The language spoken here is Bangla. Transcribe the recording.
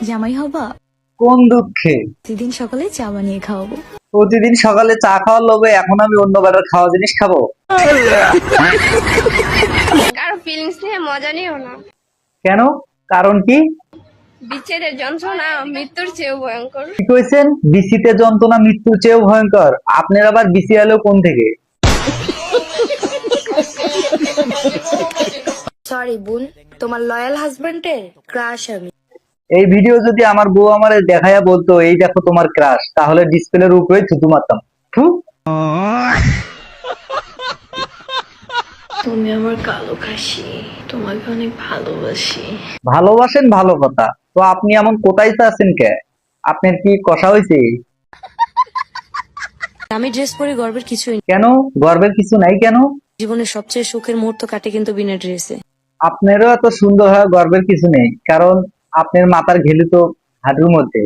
জামাই হবা? কোন দুঃখে? প্রতিদিন সকালে চা বানিয়ে খাওয়াবো। প্রতিদিন সকালে চা খাওয়ার লোভে এখন আমি অন্য বেলার খাওয়া জিনিস খাবো? কারো ফিলিংস নিয়ে মজা নিও না। কেন? কারণ কি? বিচ্ছেদের যন্ত্রণা মৃত্যুর চেয়েও ভয়ঙ্কর। কি কইছেন? বিসিতে যন্ত্রণা মৃত্যুর চেয়েও ভয়ঙ্কর? আপনার আবার বিসি এলো কোন থেকে? সরি বোন, তোমার লয়াল হাজবেন্ডের ক্রাশ আমি। এই ভিডিও যদি আমার বউ আমারে দেখাইয়া বলতো এই দেখো তোমার ক্রাশ, তাহলে ডিসপ্লের উপরে থুতু মারতাম। থু। তুমি আমার কালো খাসি, তোমাকে অনেক ভালোবাসি। ভালোবাসেন ভালো কথা, তো আপনি এমন কোথায় আছেন কে? আপনার কি কষা হয়েছে? আমি ড্রেস পরে গর্বের কিছুই নেই। কেন? গর্বের কিছু নাই কেন? জীবনের সবচেয়ে সুখের মুহূর্ত কাটে কিন্তু বিনা ড্রেসে। আপনারও এত সুন্দর হয় গর্বের কিছু নেই, কারণ আপনার মাথার ঘেলু তো হাঁটুর মধ্যে।